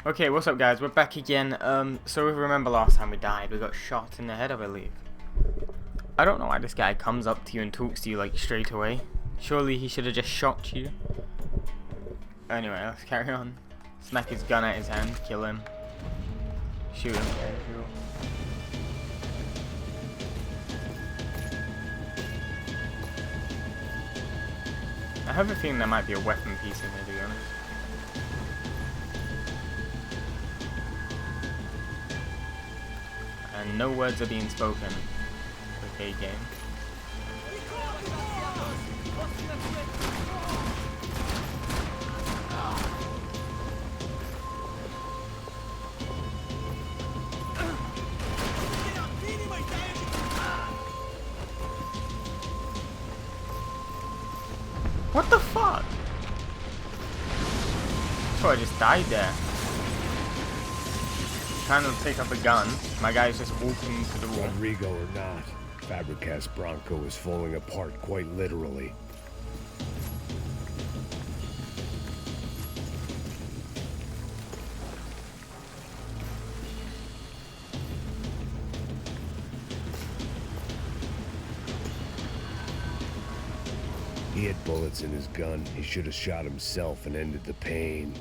Okay, what's up guys? We're back again. So if you remember last time we died, we got shot in the head, I believe. I don't know why this guy comes up to you and talks to you like straight away. Surely he should have just shot you. Anyway, let's carry on. Smack his gun at his hand, kill him. Shoot him. I have a feeling there might be a weapon piece in here, to be honest. And no words are being spoken. Okay, game. What the fuck? Oh, I just died there. Trying to pick up a gun. My guy's just walking to the wall. Rodrigo or not, Fabricas Bronco is falling apart quite literally. He had bullets in his gun. He should have shot himself and ended the pain.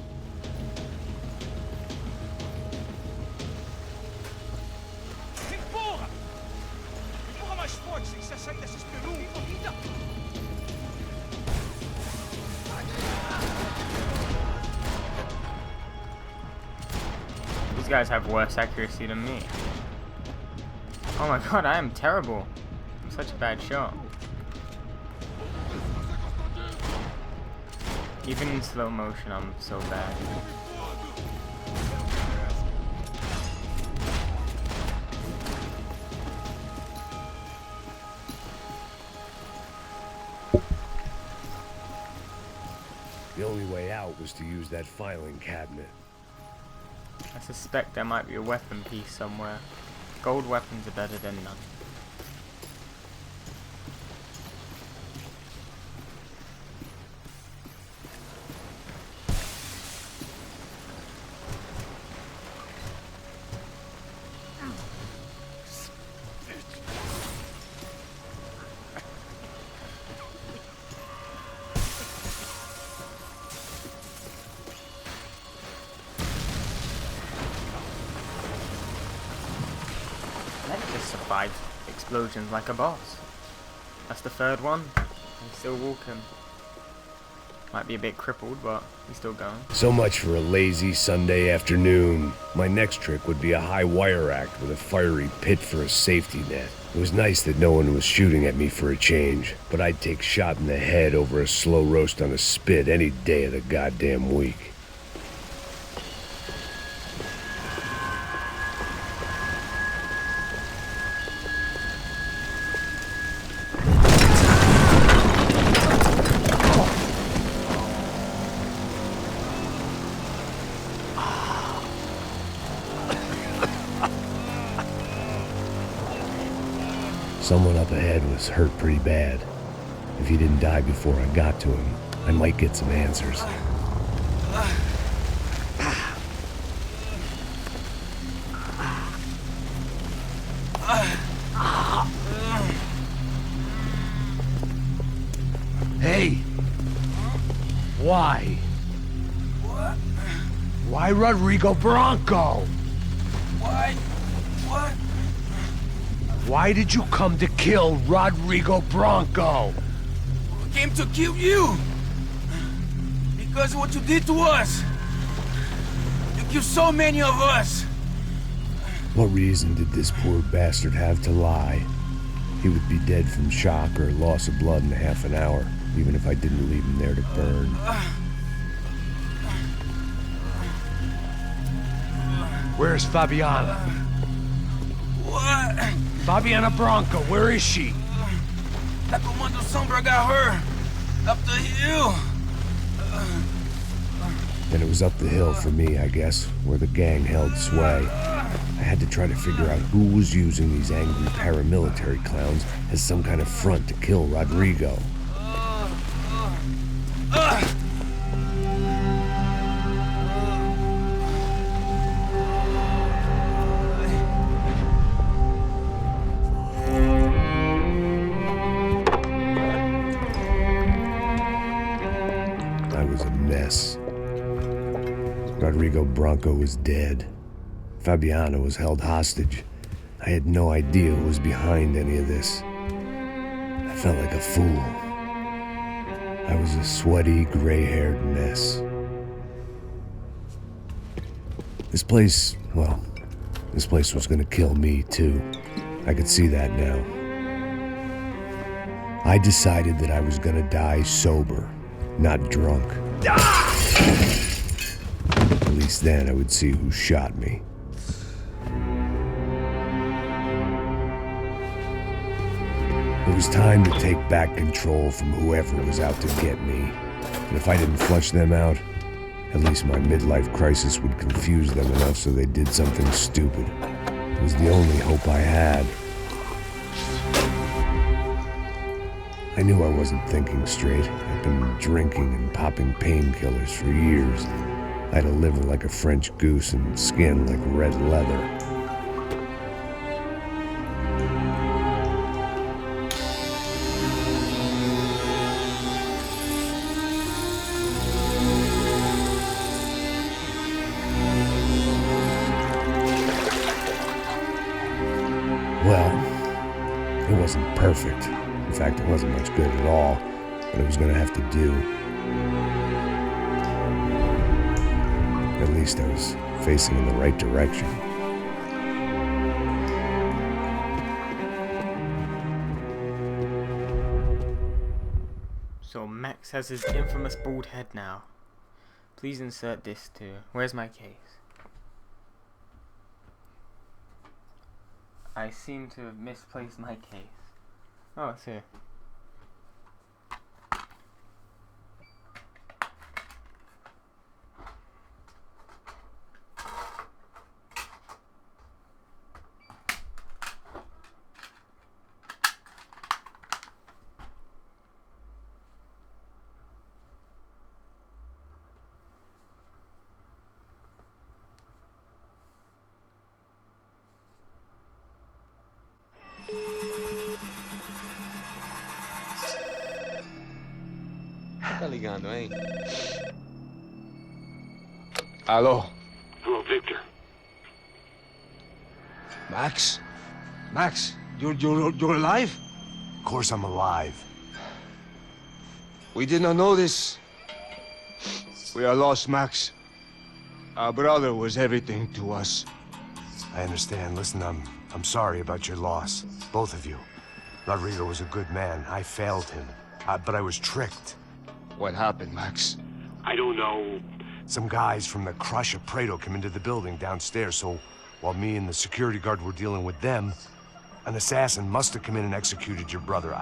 These guys have worse accuracy than me. Oh my god, I am terrible. I'm such a bad shot. Even in slow motion, I'm so bad. The only way out was to use that filing cabinet. I suspect there might be a weapon piece somewhere. Gold weapons are better than none. Just survived explosions like a boss. That's the third one. He's still walking. Might be a bit crippled, but he's still going. So much for a lazy Sunday afternoon. My next trick would be a high wire act with a fiery pit for a safety net. It was nice that no one was shooting at me for a change, but I'd take shot in the head over a slow roast on a spit any day of the goddamn week. Someone up ahead was hurt pretty bad. If he didn't die before I got to him, I might get some answers. Hey! Why? What? Why Rodrigo Bronco? Why? What? Why did you come to kill Rodrigo Bronco? We came to kill you! Because of what you did to us! You killed so many of us! What reason did this poor bastard have to lie? He would be dead from shock or loss of blood in half an hour, even if I didn't leave him there to burn. Where's Fabiana? What? Fabiana Bronco, where is she? That Comando Sombra got her! Up the hill! Then it was up the hill for me, I guess, where the gang held sway. I had to try to figure out who was using these angry paramilitary clowns as some kind of front to kill Rodrigo. Rodrigo Branco was dead. Fabiana was held hostage. I had no idea who was behind any of this. I felt like a fool. I was a sweaty, gray-haired mess. This place was gonna kill me too. I could see that now. I decided that I was gonna die sober, not drunk. At least then I would see who shot me. It was time to take back control from whoever was out to get me. And if I didn't flush them out, at least my midlife crisis would confuse them enough so they did something stupid. It was the only hope I had. I knew I wasn't thinking straight. I'd been drinking and popping painkillers for years. I had a liver like a French goose and skin like red leather. Well, it wasn't perfect. In fact, it wasn't much good at all, but it was going to have to do. At least I was facing in the right direction. So Max has his infamous bald head now. Please insert this too. Where's my case? I seem to have misplaced my case. Oh, it's here. Tá ligando, hein? Alô? Hello, Victor. Max? Max, you're alive? Of course I'm alive. We did not know this. We are lost, Max. Our brother was everything to us. I understand. Listen, I'm sorry about your loss. Both of you. Rodrigo was a good man. I failed him. But I was tricked. What happened, Max? I don't know. Some guys from the Crush of Prado came into the building downstairs, so while me and the security guard were dealing with them, an assassin must have come in and executed your brother.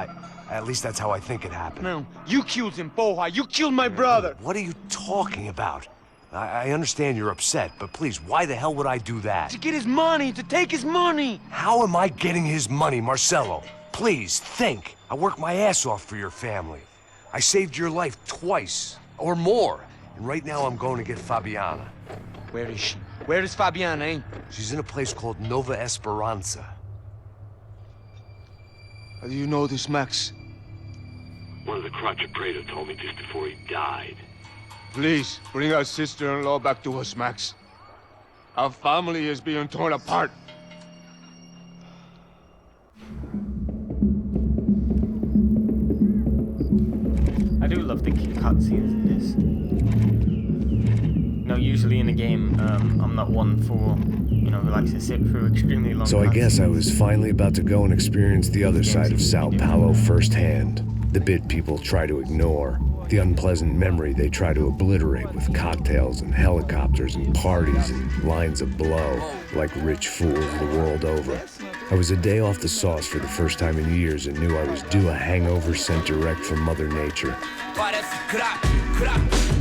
At least that's how I think it happened. No, you killed him, Porra. You killed my brother. What are you talking about? I understand you're upset, but please, why the hell would I do that? To get his money, to take his money. How am I getting his money, Marcelo? Please, think. I worked my ass off for your family. I saved your life twice, or more. And right now I'm going to get Fabiana. Where is she? Where is Fabiana, eh? She's in a place called Nova Esperanza. How do you know this, Max? One of the Crotch of Prado told me just before he died. Please, bring our sister-in-law back to us, Max. Our family is being torn apart. I do love the cutscenes in this. You know, usually in a game, I'm not one for, who likes to sit through extremely long So I guess I cutscenes. was finally about to go and experience the other side of Sao Paulo firsthand. The bit people try to ignore. The unpleasant memory they try to obliterate with cocktails and helicopters and parties and lines of blow, like rich fools the world over. I was a day off the sauce for the first time in years and knew I was due a hangover sent direct from Mother Nature. Parece crack,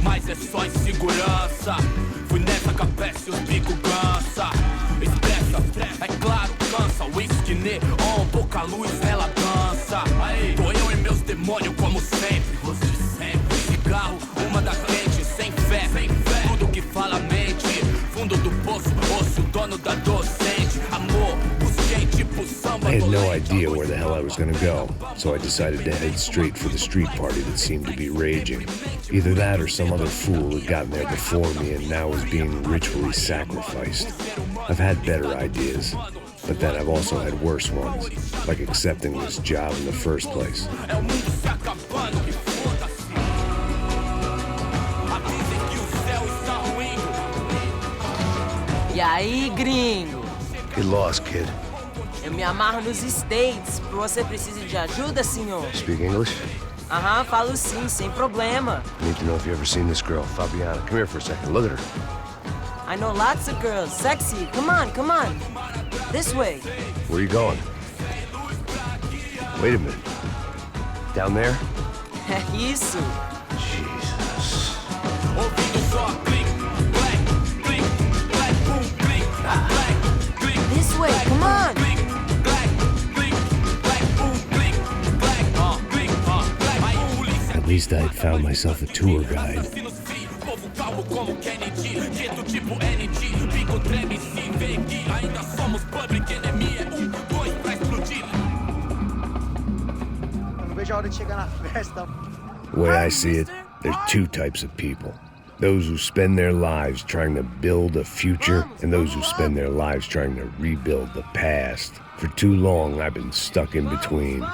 mas é só insegurança. Fui nessa capeste, os bico cansa. Expressa, é claro, cansa. Whisky neon, pouca luz, ela dança. Tô eu e meus demônios como sempre. Cigarro, uma da frente, sem fé. Tudo que fala mente. Fundo do poço, osso, dono da docente. Amor, busquei tipo samba. I had no idea where the hell I was gonna go, so I decided to head straight for the street party that seemed to be raging. Either that or some other fool had gotten there before me and now was being ritually sacrificed. I've had better ideas, but then I've also had worse ones, like accepting this job in the first place. E aí, gringo? Get lost, kid. Eu me amarro nos States. Você precisa de ajuda, senhor? Speak English? Aham, falo sim, sem problema. I need to know if you've ever seen this girl, Fabiana. Come here for a second. Look at her. I know lots of girls. Sexy. Come on, come on. This way. Where are you going? Wait a minute. Down there? É isso. Jesus. This way, come on. At least I had found myself a tour guide. The way I see it, there's two types of people. Those who spend their lives trying to build a future, and those who spend their lives trying to rebuild the past. For too long, I've been stuck in between,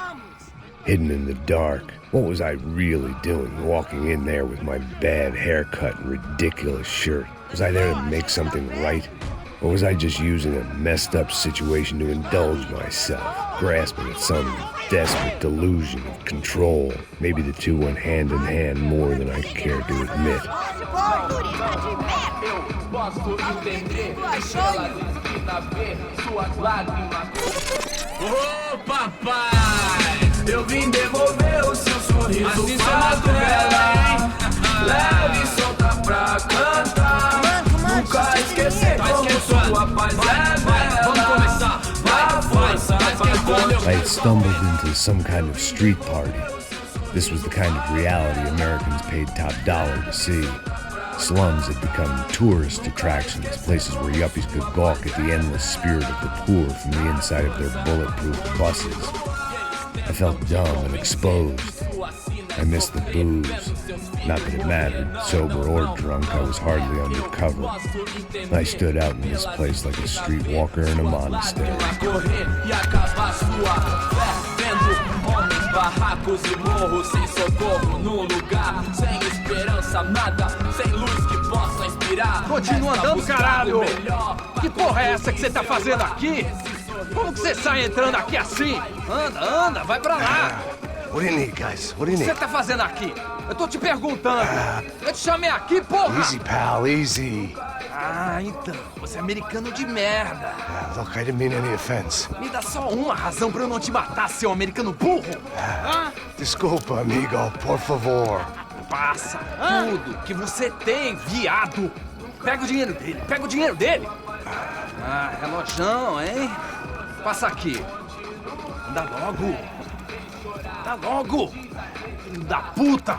hidden in the dark. What was I really doing, walking in there with my bad haircut and ridiculous shirt? Was I there to make something right? Or was I just using a messed up situation to indulge myself, grasping at some desperate delusion of control? Maybe the two went hand in hand more than I cared to admit. Ô papai, eu vim devolver o seu sorriso. Assim favela, leve e solta pra cantar. Nunca esquecer como sua paz é bela. Vamos começar, vai força, I had stumbled into some kind of street party. This was the kind of reality Americans paid top dollar to see. Slums had become tourist attractions, places where yuppies could gawk at the endless spirit of the poor from the inside of their bulletproof buses. I felt dumb and exposed. I missed the booze. Not that it mattered, sober or drunk, I was hardly undercover. I stood out in this place like a streetwalker in a monastery. Barracos e morros sem socorro num lugar sem esperança, nada, sem luz que possa inspirar. Continua andando, caralho! Que porra é essa que você tá fazendo aqui? Como que você sai entrando aqui assim? Anda, anda, vai pra lá! What do you need, guys? What do you O que need? você tá fazendo aqui? Eu tô te perguntando. Eu te chamei aqui, porra! Easy, pal, easy. Ah, então, você é americano de merda. Look, I didn't mean any offense. Me dá só uma razão pra eu não te matar, seu americano burro. Desculpa, amigo, por favor. Passa tudo que você tem, viado. Pega o dinheiro dele, pega o dinheiro dele. Ah, relojão, hein? Passa aqui. Dá logo. Dá logo. Filho da puta.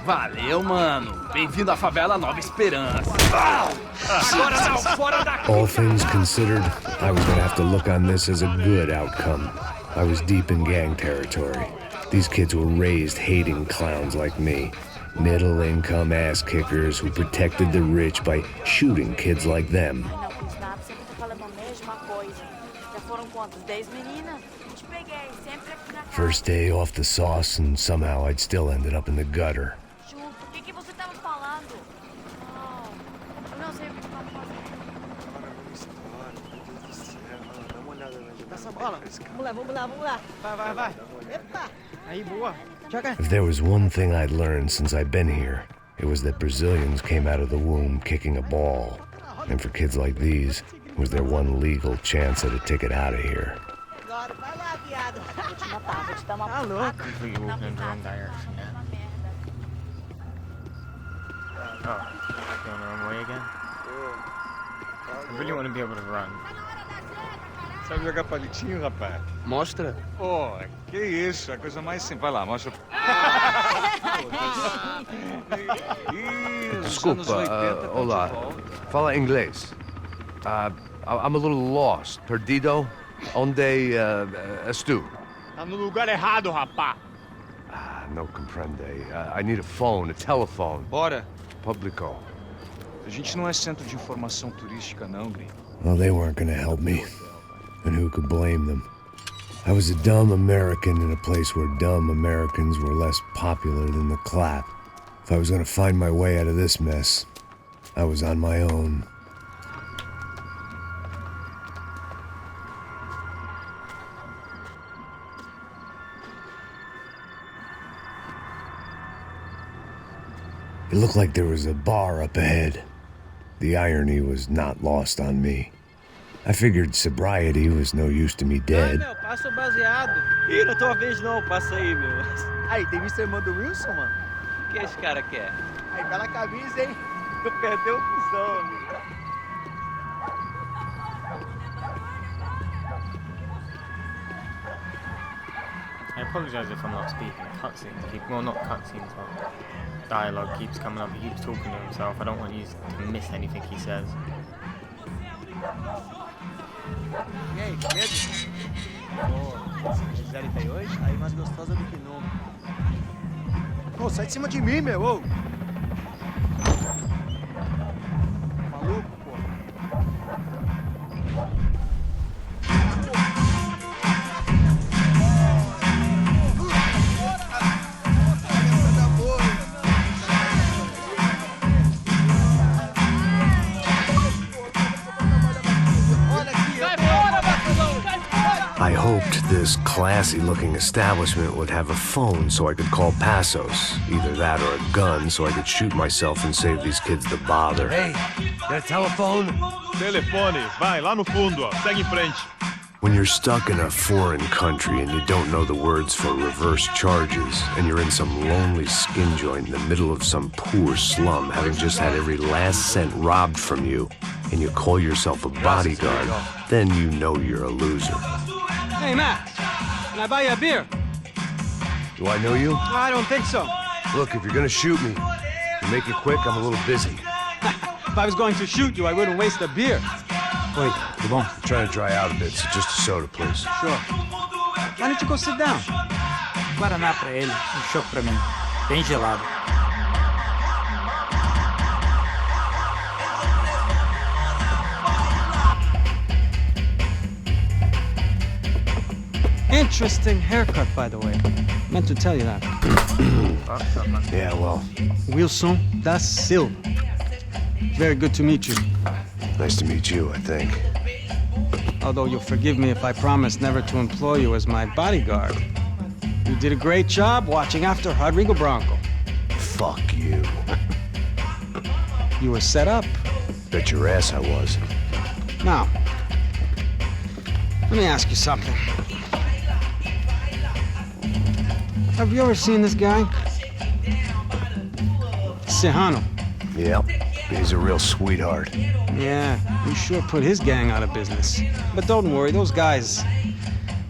Valeu, mano. Bem-vindo à favela Nova Esperança. Agora não, fora daqui. All things considered, I was gonna have to look on this as a good outcome. I was deep in gang territory. These kids were raised hating clowns like me. Middle-income ass-kickers who protected the rich by shooting kids like them. First day off the sauce, and somehow I'd still ended up in the gutter. If there was one thing I'd learned since I'd been here, it was that Brazilians came out of the womb kicking a ball. And for kids like these, it was their one legal chance at a ticket out of here. Completely walking in the wrong direction, yeah. Oh, going the wrong way again? I really want to be able to run. Sabe jogar palitinho, rapaz? Mostra. Pô, que isso, a coisa mais simples. Vai lá, mostra. Desculpa, olá. Fala inglês. I'm a little lost. Perdido? Onde estou? Tá no lugar errado, rapá. No comprende. I need a phone, a telephone. Bora. Publico. A gente não é centro de informação turística, não, gringo. Well, they weren't gonna help me. And who could blame them? I was a dumb American in a place where dumb Americans were less popular than the clap. If I was gonna find my way out of this mess, I was on my own. It looked like there was a bar up ahead. The irony was not lost on me. I figured sobriety was no use to me dead. Meu, passa o baseado. Ih, não tô a vez não, passa aí, meu. Aí, tem visto a irmã do Wilson, mano? O que esse cara quer? Aí, bela camisa, hein? Tu perdeu o cuzão, amigo. I apologise if I'm not speaking. Cutscenes well, not cutscenes, but dialogue keeps coming up. He keeps talking to himself. I don't want you to miss anything he says. E aí, com medo? Pô, se quiserem ter hoje, aí mais gostosa do que nunca. Pô, sai de cima de mim, meu! Ô. Maluco, pô. I hoped this classy-looking establishment would have a phone so I could call Passos. Either that or a gun so I could shoot myself and save these kids the bother. Hey, got a telephone? Telefone, vai, lá no fundo, ó. Segue em frente. When you're stuck in a foreign country and you don't know the words for reverse charges, and you're in some lonely skin joint in the middle of some poor slum, having just had every last cent robbed from you, and you call yourself a bodyguard, then you know you're a loser. Hey, Matt, can I buy you a beer? Do I know you? I don't think so. Look, if you're gonna shoot me, to make it quick, I'm a little busy. If I was going to shoot you, I wouldn't waste a beer. Oi, tudo bom? I'm trying to dry out a bit, so just a soda, please. Sure. Why don't you go sit down? Guaraná pra ele, chopp pra mim. Bem gelado. Interesting haircut, by the way. Meant to tell you that. Yeah, well, Wilson da Silva. Very good to meet you. nice to meet you, I think. Although you'll forgive me if I promise never to employ you as my bodyguard. You did a great job watching after Rodrigo Branco. Fuck you. You were set up. Bet your ass I was. Now, let me ask you something. Have you ever seen this guy? Serrano. Yep, he's a real sweetheart. Yeah, he sure put his gang out of business. But don't worry, those guys,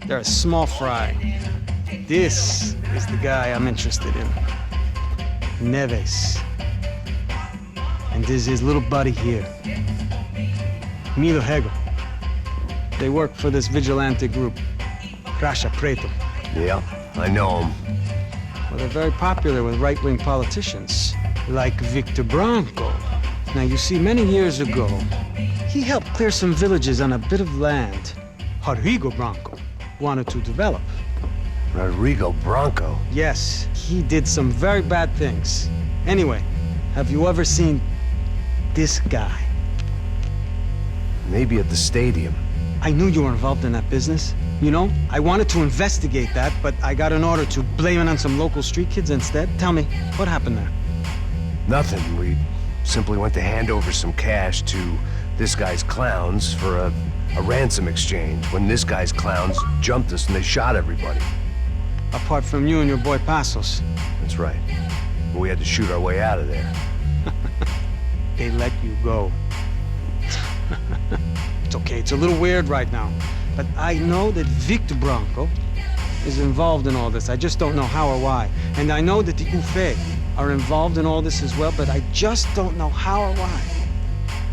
they're a small fry. This is the guy I'm interested in. Neves. And this is his little buddy here. Milo Hegel. They work for this vigilante group, Crasha Preto. Yeah, I know him. Well, they're very popular with right-wing politicians, like Victor Branco. Now, you see, many years ago, he helped clear some villages on a bit of land Rodrigo Branco wanted to develop. Rodrigo Branco? Yes, he did some very bad things. Anyway, have you ever seen this guy? Maybe at the stadium. I knew you were involved in that business. You know, I wanted to investigate that, but I got an order to blame it on some local street kids instead. Tell me, what happened there? Nothing. We simply went to hand over some cash to this guy's clowns for a ransom exchange when this guy's clowns jumped us and they shot everybody. Apart from you and your boy Passos. That's right. We had to shoot our way out of there. They let you go. It's okay, it's a little weird right now. But I know that Victor Branco is involved in all this. I just don't know how or why. And I know that the UFE are involved in all this as well, but I just don't know how or why.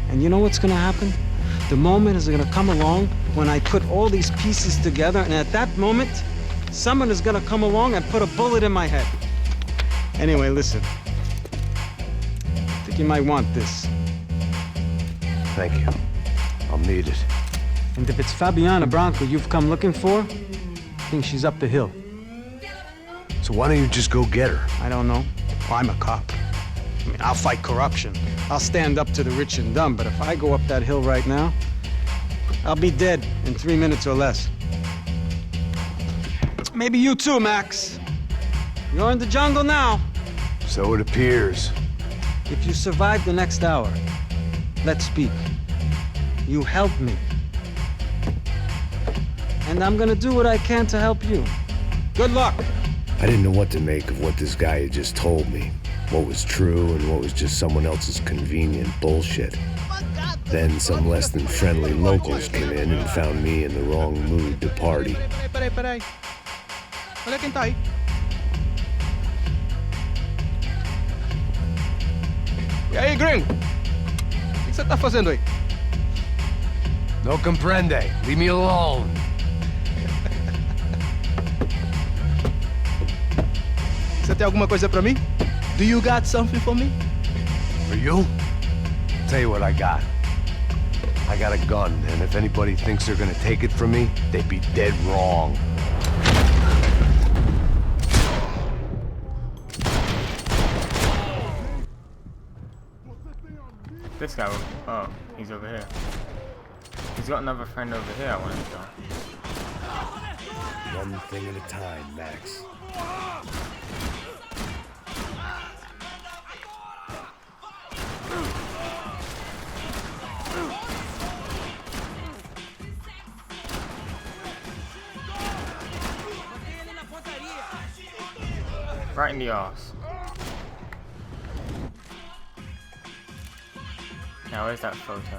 And you know what's gonna happen? The moment is gonna come along when I put all these pieces together, and at that moment, someone is gonna come along and put a bullet in my head. Anyway, listen. I think you might want this. Thank you. I'll need it. And if it's Fabiana Branco you've come looking for, I think she's up the hill. So why don't you just go get her? I don't know. Well, I'm a cop. I mean, I'll fight corruption. I'll stand up to the rich and dumb, but if I go up that hill right now, I'll be dead in 3 minutes or less. Maybe you too, Max. You're in the jungle now. So it appears. If you survive the next hour, let's speak. You help me. And I'm gonna do what I can to help you. Good luck. I didn't know what to make of what this guy had just told me. What was true and what was just someone else's convenient bullshit. Then some less than friendly locals came in and found me in the wrong mood to party. Peraí. Olha quem tá aí. E aí, gringo? O que você tá fazendo aí? No comprende. Leave me alone. Você tem alguma coisa pra mim? Do you got something for me? For you? Tell you what I got. I got a gun, and if anybody thinks they're gonna take it from me, they'd be dead wrong. This guy, oh, he's over here. He's got another friend over here I want to kill. One thing at a time, Max. Right in the arse. Now where's that photo?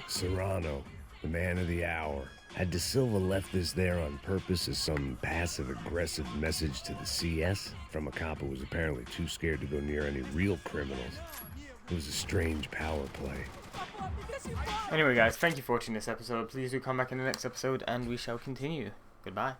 Serrano, the man of the hour. Had De Silva left this there on purpose as some passive-aggressive message to the CS from a cop who was apparently too scared to go near any real criminals? It was a strange power play. Anyway guys, thank you for watching this episode. Please do come back in the next episode and we shall continue. Goodbye.